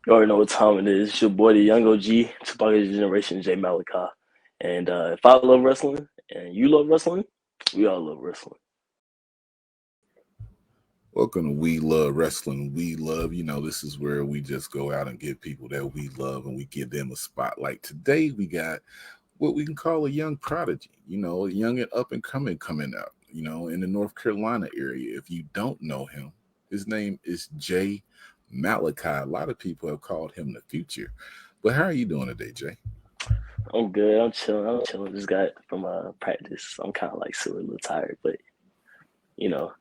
You already know what time it is. It's your boy, the Young OG, Tupac of the Generation, J Malachi. And if I love wrestling and you love wrestling, we all love wrestling. Welcome to We Love Wrestling. We love, this is where we just go out and get people that we love and we give them a spotlight. Today we got what we can call a young prodigy, a young and up and coming up, in the North Carolina area. If you don't know him, his name is Jay Malachi. A lot of people have called him the future. But how are you doing today, Jay? I'm good. I'm chilling. I'm chilling. Just got from practice. I'm kind of like super a little tired, but you know,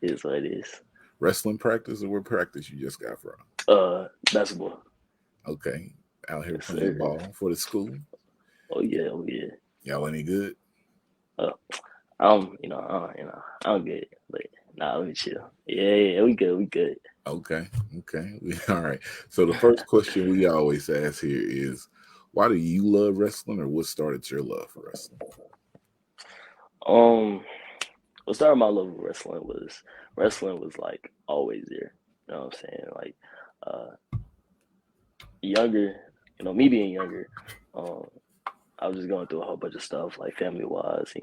it is what it is. Wrestling practice or what practice you just got from? Basketball. Okay. Out here Yes, playing sir. ball for the school. Oh yeah. Oh yeah. Y'all any good? Uh, I'm good. But nah, let me chill. Yeah. We good. We good. Okay. All right. So the first question we always ask here is, why do you love wrestling, or what started your love for wrestling? Um, what started my love of wrestling was like always there. You know what I'm saying? Like younger, me being younger, um, I was just going through a whole bunch of stuff like family wise,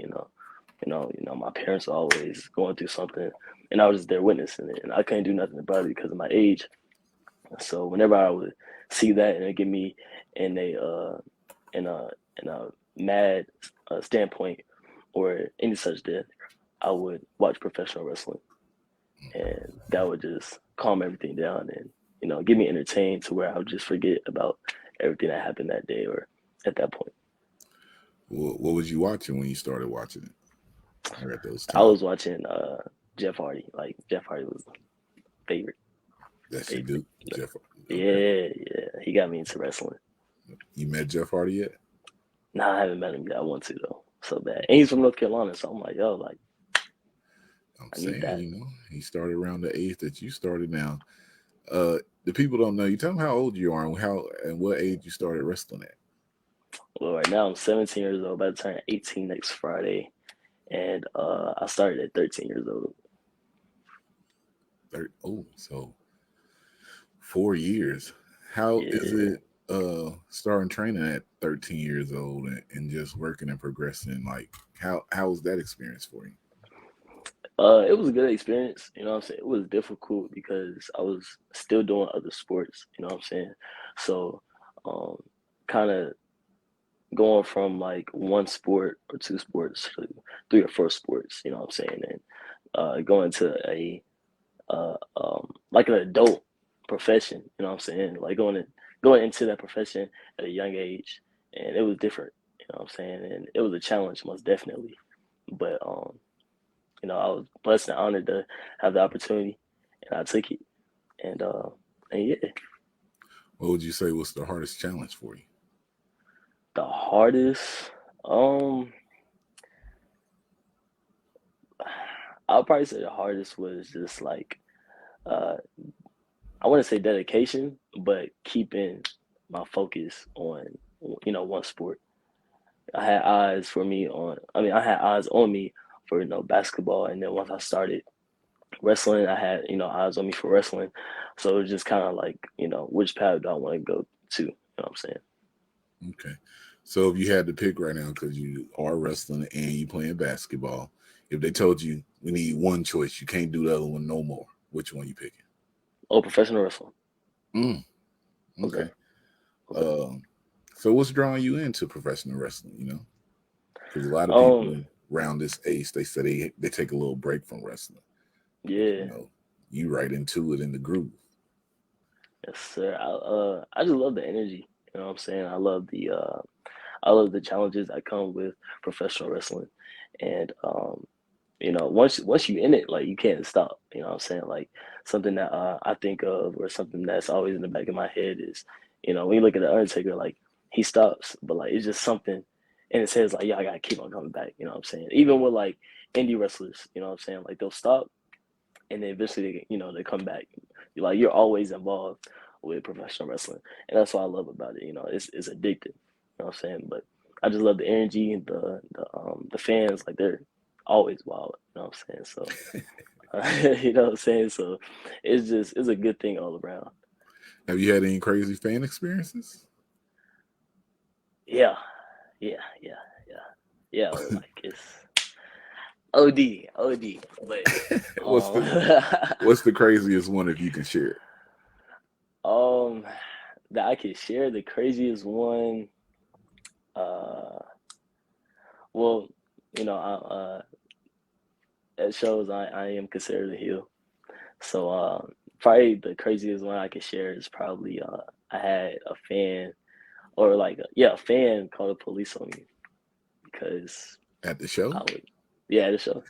my parents were always going through something and I was just there witnessing it and I couldn't do nothing about it because of my age. So whenever I would see that and it get me in in a in a mad standpoint or any such death, I would watch professional wrestling and that would just calm everything down and get me entertained to where I would just forget about everything that happened that day or at that point. What was you watching when you started watching it? Or at those I times? was watching Jeff Hardy. Like Jeff Hardy was favorite That's your favorite. dude, Jeff. Okay. Yeah. He got me into wrestling. You met Jeff Hardy yet? Nah, I haven't met him yet. I want to though, so bad. And he's from North Carolina, so I'm like, yo, like I'm I need saying, that. he started around the age that you started now. The people don't know. You tell them how old you are and what age you started wrestling at. Well, right now I'm 17 years old. About to turn 18 next Friday, and I started at 13 years old. So 4 years. How is Yeah. it starting training at 13 years old and just working and progressing? Like how was that experience for you? It was a good experience. You know what I'm saying? It was difficult because I was still doing other sports. You know what I'm saying? So, um, kind of going from like one sport or two sports to three or four sports, you know what I'm saying, and going to a like an adult profession, you know what I'm saying, like going into that profession at a young age, and it was different, you know what I'm saying, and it was a challenge most definitely, but I was blessed and honored to have the opportunity, and I took it, and yeah, What would you say was the hardest challenge for you? the hardest, um, I'll probably say the hardest was just like uh I wouldn't say dedication, but keeping my focus on one sport. I had eyes on me for basketball, and then once I started wrestling, I had eyes on me for wrestling. So it was just kind of like which path do I want to go to? You know what I'm saying? Okay. So if you had to pick right now, because you are wrestling and you playing basketball, if they told you we need one choice, you can't do the other one no more, which one you picking? Oh, professional wrestling. Mm, Okay, okay. okay. Um, so what's drawing you into professional wrestling? Because a lot of Um, people around this age, they say they take a little break from wrestling. You yeah, know, you right into it in the groove. yes, sir. I just love the energy. You know what I'm saying? I love the challenges that come with professional wrestling, and once you in it, like you can't stop. You know what I'm saying? Like something that I think of, or something that's always in the back of my head is, when you look at the Undertaker, like he stops, but like it's just something, and it says like, yeah, I gotta keep on coming back. You know what I'm saying? Even with like indie wrestlers, you know what I'm saying? Like they'll stop, and then eventually, they come back. You're always involved with professional wrestling, and that's what I love about it. It's addictive. You know what I'm saying? But I just love the energy and the fans. Like they're always wild. You know what I'm saying? So you know what I'm saying? So it's a good thing all around. Have you had any crazy fan experiences? Yeah, yeah, yeah, yeah, yeah. Like it's OD, OD. But what's the um, what's the craziest one if you can share it? um, that I could share the craziest one. Uh, well, it shows I am considered a heel. So probably the craziest one I could share is probably I had a fan or like a fan call the police on me because At the show? I would the show.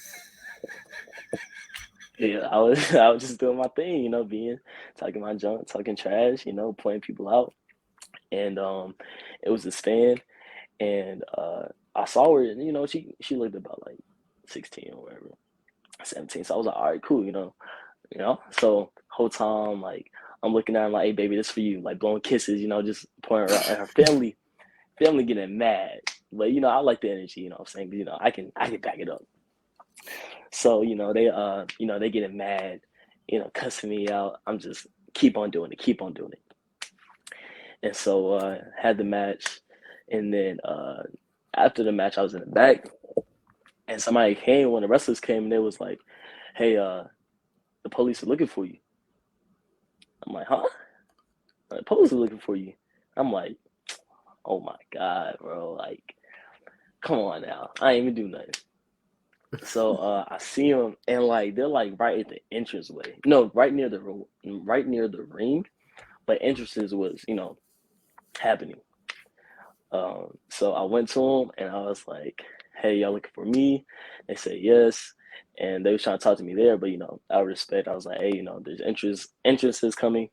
Yeah, I was just doing my thing, being talking my junk, talking trash, pointing people out. And it was this fan and I saw her and she looked about like 16 or whatever, 17. So I was like, all right, cool, So whole time like I'm looking at her like, hey baby, this for you, like blowing kisses, just pointing her out and her family getting mad. But I like the energy, what I'm saying, but I can back it up. So, they getting mad, cussing me out. I'm just keep on doing it, keep on doing it. And so had the match and then after the match I was in the back and somebody came when the wrestlers came and they was like, hey, the police are looking for you. I'm like, huh? The police are looking for you. I'm like, oh my God, bro. Like, come on now. I ain't even do nothing. So I see them and like they're like right at the entranceway. No, right near the ring, but entrances was, happening. So I went to them and I was like, hey, y'all looking for me? They said yes. And they was trying to talk to me there, but out of respect, I was like, hey, there's entrances coming.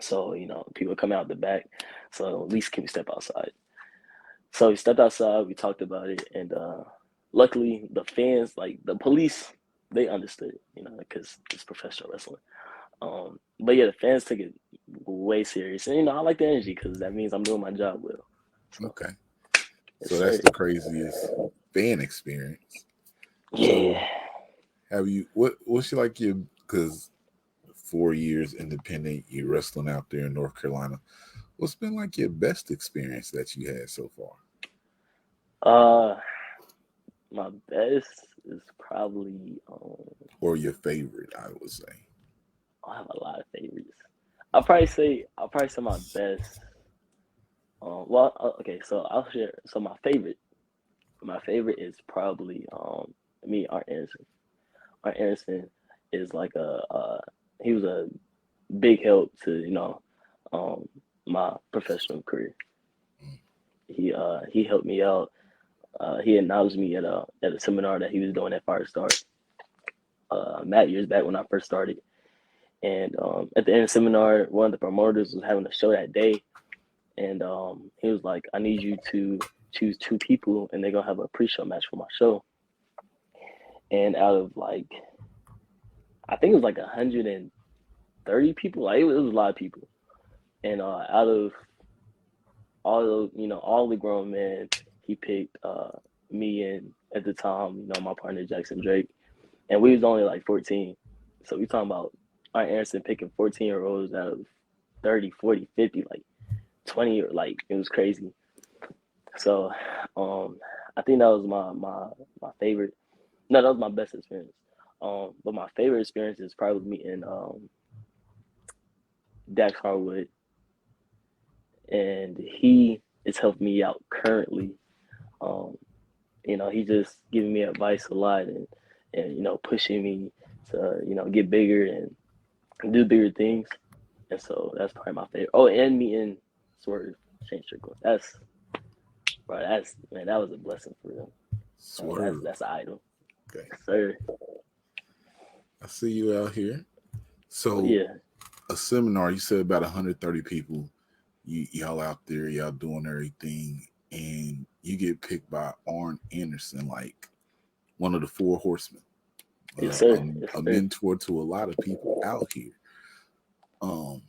So, people come out the back. So at least can we step outside? So we stepped outside, we talked about it, and luckily the fans, like the police, they understood, because it's professional wrestling. But yeah, the fans took it way serious, and I like the energy because that means I'm doing my job well. So Okay. yes, So that's sir. the craziest fan experience. So Yeah. have you what's like your because 4 years independent, you wrestling out there in North Carolina. What's been like your best experience that you had so far? Uh, my best is probably Or your favorite, I would say. I have a lot of favorites. I'll probably say my best. Okay, so I'll share. So my favorite is probably me, Arn Anderson. Arn Anderson is like he was a big help to um my professional career. He helped me out. He acknowledged me at a seminar that he was doing at Firestart Matt years back when I first started. And at the end of the seminar, one of the promoters was having a show that day, and he was like, "I need you to choose two people, and they're gonna have a pre-show match for my show." And out of like, I think it was like 130 people, like it was a lot of people. And out of all those, all the grown men, he picked me and at the time, my partner Jackson Drake, and we was only like 14. So we talking about Arn Anderson picking 14-year-olds out of 30, 40, 50, like 20, or like it was crazy. So I think that was my favorite. No, that was my best experience. But my favorite experience is probably meeting Dax Harwood, and he is helping me out currently. Um, he just giving me advice a lot and pushing me to get bigger and do bigger things. And so that's probably my favorite. Oh, and meeting Swerve Shane Strickland. That's man, that was a blessing for them. Swerve. That's an idol. Okay. Yes, sir. I see you out here. Oh So yeah. a seminar, you said about 130 people. Y'all out there, y'all doing everything, and you get picked by Arn Anderson, like one of the four horsemen, Yes, sir. Yes, a sir. mentor to a lot of people out here. Um,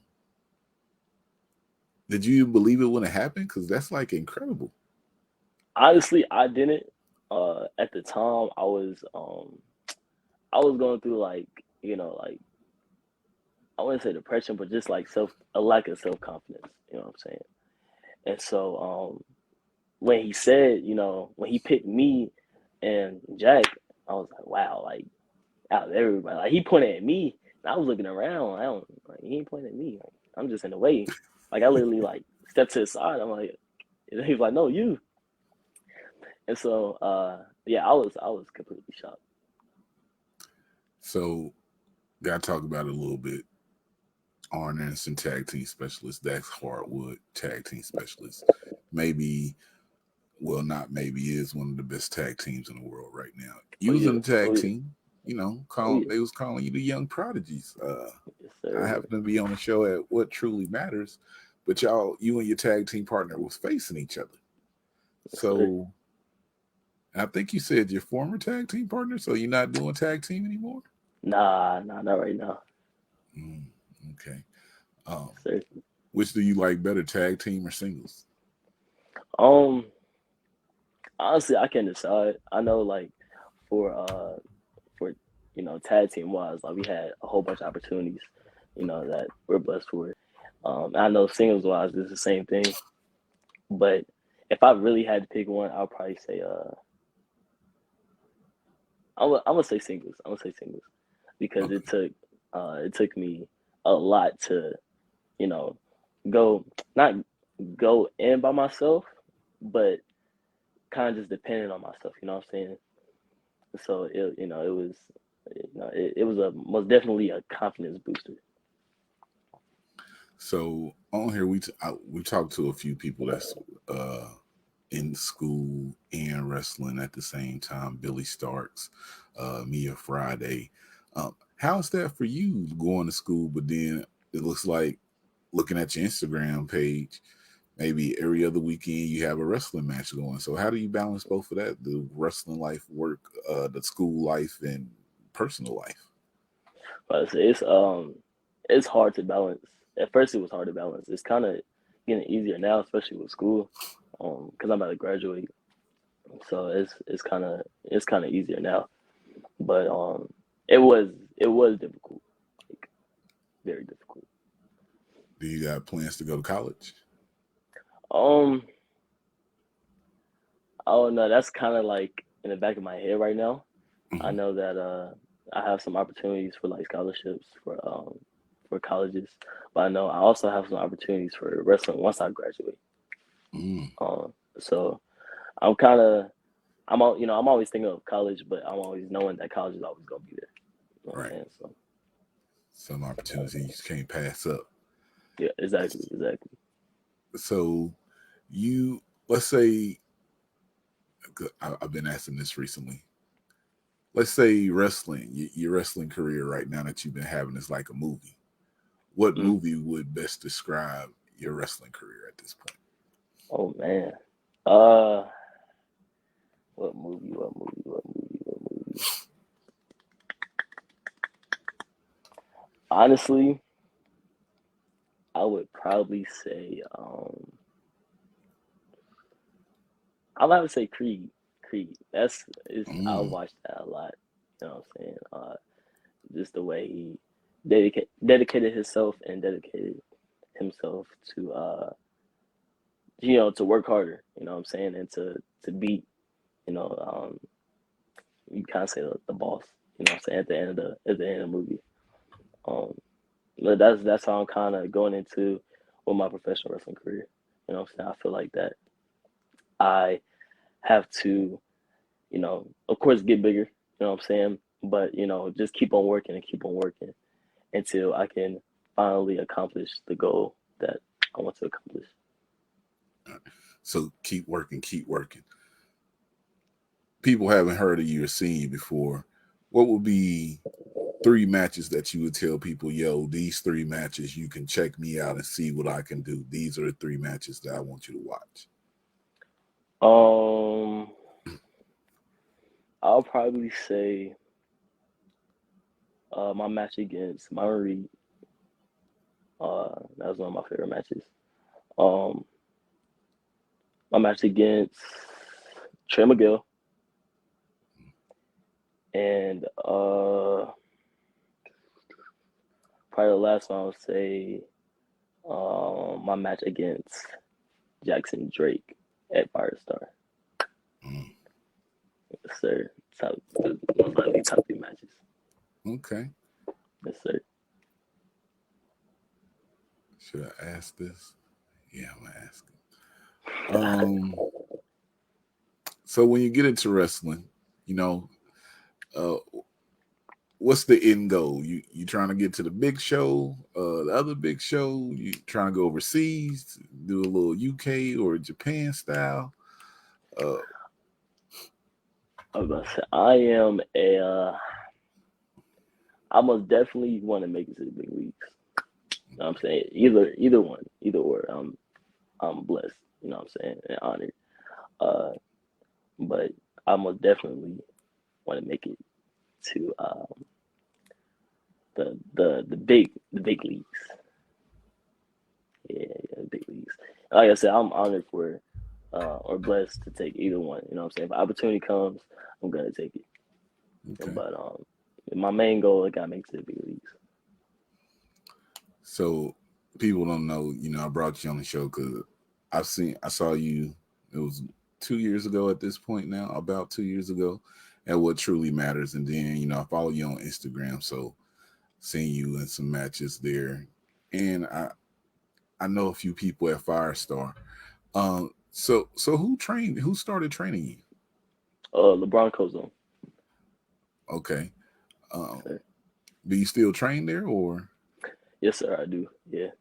did you believe it when it happened? Because that's like incredible. Honestly, I didn't. At the time, I was going through like I wouldn't say depression, but just like a lack of self confidence. You know what I'm saying? And so when he said, when he picked me and Jack, I was like, wow, like out of everybody, like he pointed at me, and I was looking around. I don't like he ain't pointing at me. Like, I'm just in the way. Like I literally like stepped to the side. I'm like, and he was like, no, you. And so yeah, I was completely shocked. So, gotta talk about it a little bit. Arn Anderson, tag team specialist. Dax Harwood, tag team specialist. Maybe, well, not maybe, is one of the best tag teams in the world right now. Oh You was in yeah, the tag oh yeah, team. oh yeah, They was calling you the young prodigies. yes I sir, happen to be on the show at What Truly Matters, but you and your tag team partner was facing each other. yes sir. So I think you said your former tag team partner. So you're not doing tag team anymore. Nah, not right now. Mm, okay. Um, Yes sir. which do you like better, tag team or singles? Um, honestly, I can't decide. I know like for for tag team wise, like we had a whole bunch of opportunities, that we're blessed for. I know singles wise, it's the same thing. But if I really had to pick one, I'll probably say I'm gonna say singles. I'm gonna say singles because Okay. it took me a lot to you know go not go in by myself, but kind of just depending on myself. You know what I'm saying? So it was it was a most definitely a confidence booster. So on here, we talked to a few people that's uh, in school and wrestling at the same time. Billy Starks, Mia Friday. How's that for you going to school? But then it looks like looking at your Instagram page, maybe every other weekend you have a wrestling match going. So how do you balance both of that? The wrestling life, work, the school life, and personal life. But it's hard to balance. At first, it was hard to balance. It's kind of getting easier now, especially with school, because I'm about to graduate. So it's kind of easier now. But it was it was difficult, like very difficult. Do you got plans to go to college? Um, oh no, that's kind of like in the back of my head right now. I Mhm. know that I have some opportunities for like scholarships for colleges, but I know I also have some opportunities for wrestling once I graduate. Mm. So I'm kind of I'm always thinking of college, but I'm always knowing that college is always gonna be there. You know what Right. I'm saying? So Some opportunities you can't pass up. yeah, exactly. So you, let's say, I've been asking this recently. Let's say wrestling, your wrestling career right now that you've been having is like a movie. What Mm. movie would best describe your wrestling career at this point? Oh man, uh, what movie? What movie? What movie? What movie? Honestly, I would probably say I would say Creed. Creed. That's is I Mm. watched that a lot. You know what I'm saying? Just the way he dedicated himself and dedicated himself to to work harder. You know what I'm saying? And to beat you know you kind of say the boss. You know what I'm saying? At the end of the movie. Um, but that's how I'm kind of going into with my professional wrestling career. You know what I'm saying? I feel like that I have to of course, get bigger. You know what I'm saying? But just keep on working and keep on working until I can finally accomplish the goal that I want to accomplish. So keep working, keep working. People haven't heard of you or seen you before. What would be three matches that you would tell people, yo, these three matches, you can check me out and see what I can do. These are the three matches that I want you to watch. Um, I'll probably say my match against Myron Reed. That was one of my favorite matches. Um, my match against Trey Miguel and Probably the last one I would say my match against Jackson Drake at Firestar. Mm. Yes, sir. Most likely top 3 matches. Okay. Yes, sir. Should I ask this? Yeah, I'm gonna ask it. So when you get into wrestling, you know, uh, what's the end goal? You trying to get to the big show, the other big show? You trying to go overseas, do a little UK or Japan style? I was about to say I most definitely want to make it to the big leagues. You know what I'm saying? Either one, either or. I'm blessed, you know what I'm saying, and honored. Uh, but I most definitely want to make it to the big leagues. Yeah, the big leagues. Like I said, I'm honored for or blessed to take either one. You know what I'm saying? If opportunity comes, I'm gonna take it. Okay. But my main goal, I gotta make it to the big leagues. So people don't know, I brought you on the show because I saw you. It was 2 years ago at this point now, about 2 years ago, at What Truly Matters, and then I follow you on Instagram, so seeing you in some matches there, and I know a few people at Firestar. So who started training you? LeBron Cozone. Okay. Yes, sir. Do you still train there, or Yes, sir, I do. Yeah.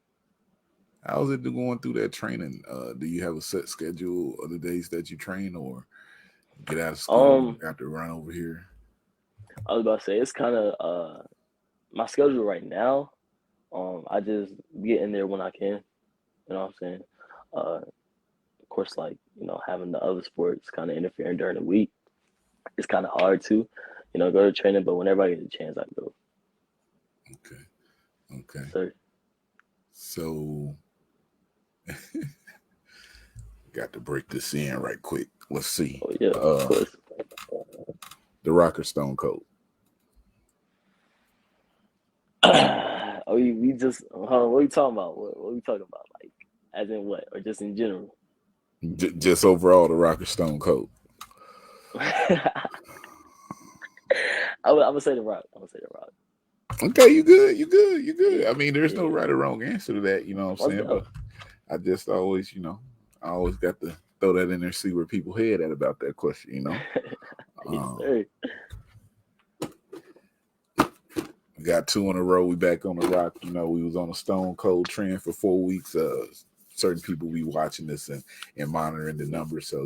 how's it going through that training? Do you have a set schedule of the days that you train, or get out of school, Um, got to run over here? I was about to say it's kind of my schedule right now. I just get in there when I can. You know what I'm saying? Of course, like having the other sports kind of interfering during the week, it's kind of hard to, go to training. But whenever I get a chance, I go. Okay. Okay. Sir. So got to break this in right quick. Let's see. Oh yeah, of course. The Rocker Stone Cold. Oh, we just hold on, what are we talking about? What are we talking about? Like, as in what, or just in general? Just overall, the Rocker Stone Cold. I'm gonna say the Rock. I'm gonna say the Rock. Okay, you good. Yeah, I mean, there's no yeah. right or wrong answer to that. You know what I'm Let's saying? go. But I just always, I always got to throw that in there, see where people head at about that question. Yes, Um, sir. we got 2 in a row. We back on the Rock. We was on a Stone Cold trend for 4 weeks. Certain people be watching this and monitoring the numbers. So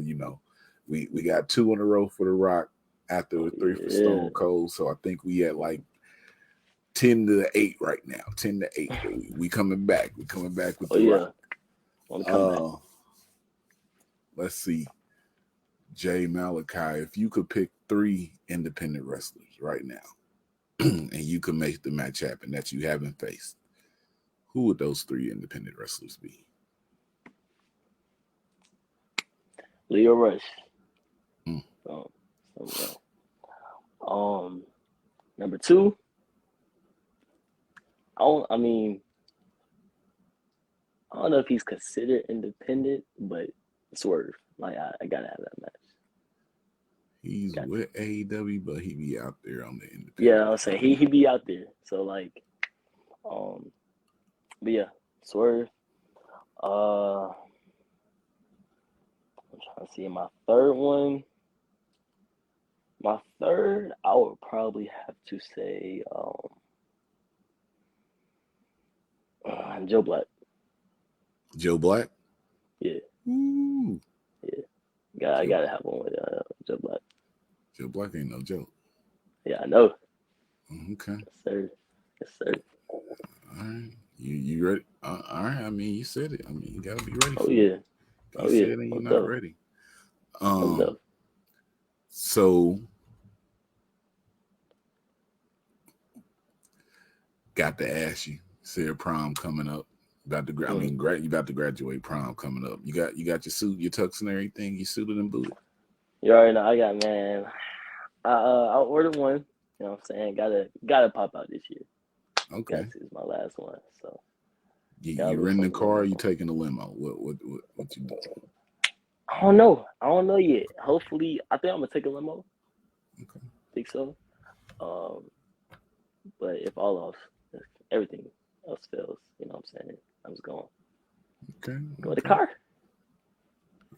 we got 2 in a row for the Rock after the 3 for Stone Cold. So I think we at like 10-8 right now. 10-8. We coming back. We coming back with the Rock. I'm coming back. Let's see. Jay Malachi, if you could pick 3 independent wrestlers right now, and you could make the match happen that you haven't faced, who would those 3 independent wrestlers be? Leo Rush. Mm. Number 2. I don't know if he's considered independent, but Swerve. Like I gotta have that match. He's with AEW, but he be out there on the independent. Yeah, I'll say he be out there. So like, but yeah, Swerve. I'm trying to see my third one. My third, I would probably have to say Joe Black. Joe Black? Yeah. Ooh. Yeah. I gotta have one with Joe Black. Joe Black ain't no joke. Yeah, I know. Okay. Yes, sir. Yes, sir. All right. You ready? All right. I mean, you said it. I mean, you gotta be ready for yeah. it. You said it, you're not ready. So got to ask you, said prom coming up. You about to graduate, prom coming up. You got your suit, your tux and everything, you suited and booted. You already know I got, man. I ordered one, you know what I'm saying? Gotta pop out this year. Okay. Got to. It's my last one. So gotta You leave renting a something to car? Or you remember. taking a limo? What you doing? I don't know. I don't know yet. Hopefully, I think I'm gonna take a limo. Okay. Think so. Um, but if everything else fails, you know what I'm saying? I'm just going Okay. go with the Okay. car.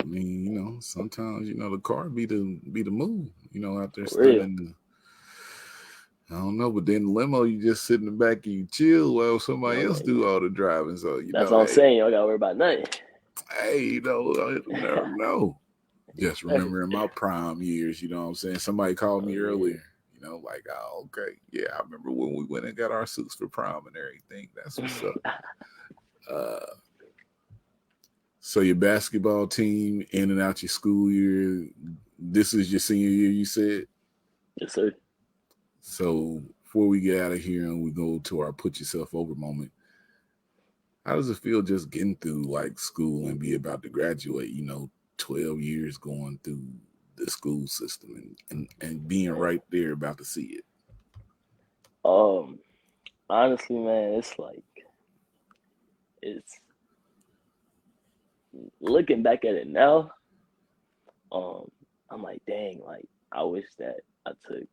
I mean, sometimes the car be the move. Out there For real. stunning. I don't know, but then the limo, you just sit in the back and you chill while somebody else Like, do all the driving. So that's what I'm hey, saying. Y'all gotta worry about nothing. hey, I never know. Just Right. remembering my prime years. You know what I'm saying? Somebody called Oh me yeah. earlier. Like, oh, okay, yeah, I remember when we went and got our suits for prom and everything. That's what's up. Uh, so your basketball team in and out your school year. This is your senior year, you said. Yes, sir. So before we get out of here and we go to our put yourself over moment, how does it feel just getting through like school and be about to graduate? 12 years going through the school system and being Man. right there about to see it. Um, honestly, man, it's like it's looking back at it now. Um, I'm like, dang, like I wish that I took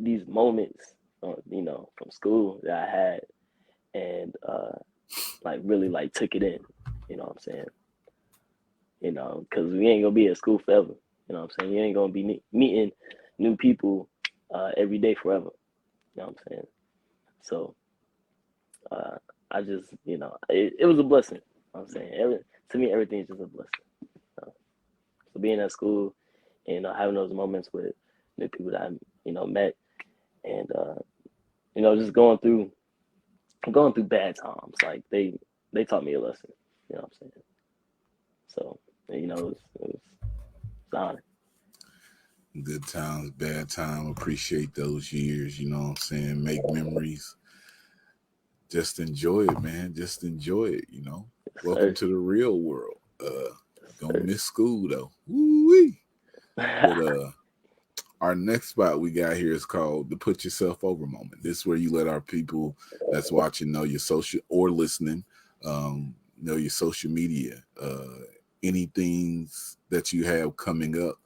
these moments, from school that I had and like really like took it in. You know what I'm saying? Because we ain't gonna be at school forever. You know what I'm saying? You ain't gonna be meeting new people every day forever. You know what I'm saying? So uh, I just, it was a blessing. You know what I'm saying to me, everything is just a blessing. Uh, so being at school, and, having those moments with new people that I, met, and just going through bad times. Like they taught me a lesson. You know what I'm saying? So it was an honor. Good times, bad time. Appreciate those years. You know what I'm saying? Make memories. Just enjoy it, man. Just enjoy it. Yes, Welcome sir. to the real world. Gonna Yes, miss school though. Woo-wee. But sir. our next spot we got here is called the Put Yourself Over moment. This is where you let our people that's watching know your social or listening, know your social media, anything that you have coming up,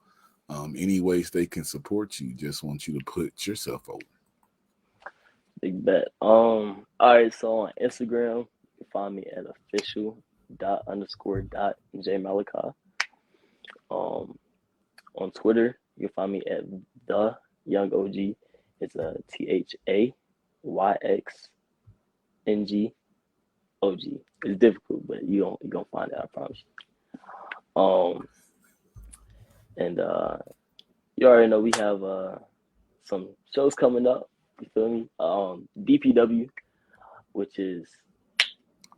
any ways they can support you. Just want you to put yourself over. Big bet. All right. So on Instagram, you can find me at official._. Malachi. Um, on Twitter, you can find me at the Young OG. It's a THAYXNG OG. It's difficult, but you gonna find it. I promise you. And you already know we have some shows coming up. You feel me? DPW, which is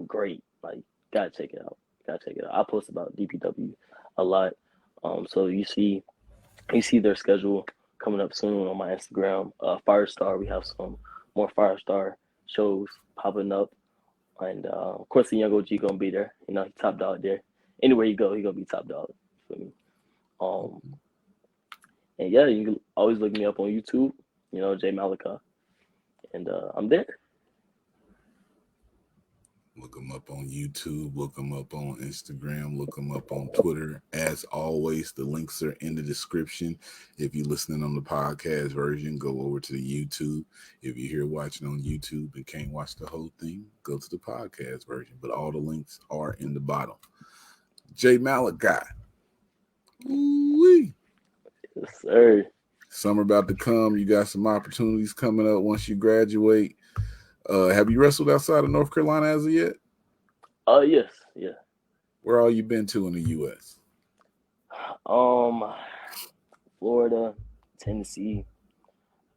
great. Like, gotta check it out. Gotta check it out. I post about DPW a lot. So you see their schedule coming up soon on my Instagram. Firestar, we have some more Firestar shows popping up, and of course the young OG gonna be there. He top dog there. Anywhere you go, he gonna be top dog. You feel me? Um, and yeah, you can always look me up on YouTube. J Malachi, and I'm there. Look them up on YouTube, look them up on Instagram, look them up on Twitter. As always, the links are in the description. If you're listening on the podcast version, go over to the YouTube. If you're here watching on YouTube and can't watch the whole thing, go to the podcast version. But all the links are in the bottom. J Malachi. Ooh-wee. Yes, sir. Summer about to come. You got some opportunities coming up once you graduate. Have you wrestled outside of North Carolina as of yet? Yes, yeah. Where all you been to in the U.S.? Um, Florida, Tennessee,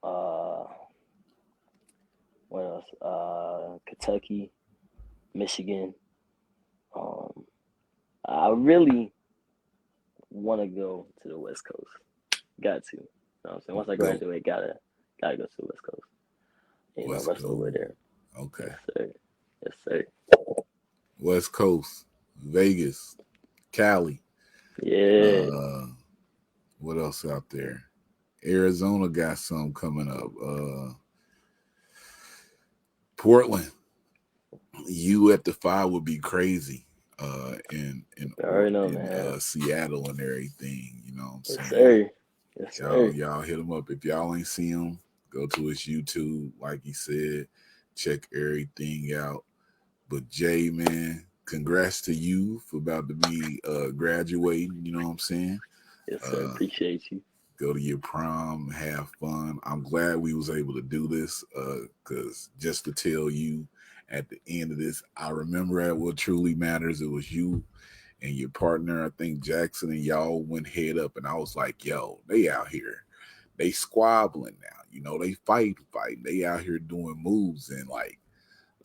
uh, what else? Kentucky, Michigan. Um, I really want to go to the West Coast. Got to. You know what I'm saying? Once I Go graduate, gotta go to the West Coast. West Wrestle over Coast. there. Okay. Yes, sir. Yes, sir. West Coast, Vegas, Cali. Yeah. Uh, what else out there? Arizona got some coming up. Portland, you at the 5 would be crazy. In I already know, man. Seattle and everything, you know what I'm Yes, saying? sir. Yes, sir. Y'all hit him up. If y'all ain't see him, go to his YouTube, like he said, check everything out. But Jay, man, congrats to you for about to be graduating, you know what I'm saying? Yes, sir. Appreciate you. Go to your prom, have fun. I'm glad we was able to do this, because just to tell you at the end of this, I remember at what truly matters, it was you and your partner, I think Jackson, and y'all went head up, and I was like, yo, they out here, they squabbling now, you know, they fighting, they out here doing moves. And like,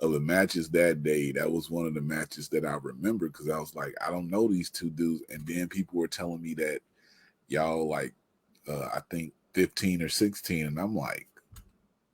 of the matches that day, that was one of the matches that I remember, because I was like, I don't know these two dudes. And then people were telling me that y'all like, I think 15 or 16, and I'm like,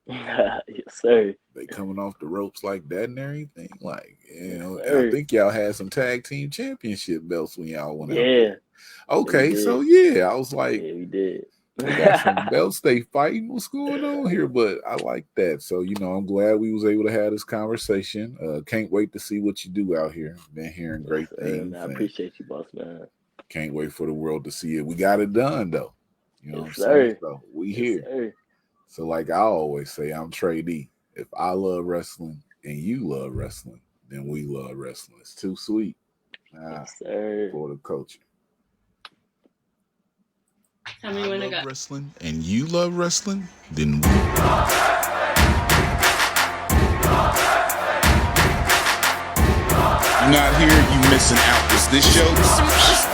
Yes, sir. they coming off the ropes like that and everything, like, you Yes, know. And I sir. think y'all had some tag team championship belts when y'all went out Yeah. there. Okay, we so did. yeah, I was like, Yeah, we did. they got some belts, they fighting. What's going on here? But I like that. So, you know, I'm glad we was able to have this conversation. Can't wait to see what you do out here. Been hearing great Yes, sir, things. man. I appreciate you, boss man. Can't wait for the world to see it. We got it done though. You know Yes, what I'm saying? sir. So we Yes, here. sir. So like I always say, I'm Trey D. If I love wrestling and you love wrestling, then we love wrestling. It's too sweet. Yes, sir. For the culture. Tell me when to go. Wrestling and you love wrestling, then we. You're not here, you missing out. Is this show?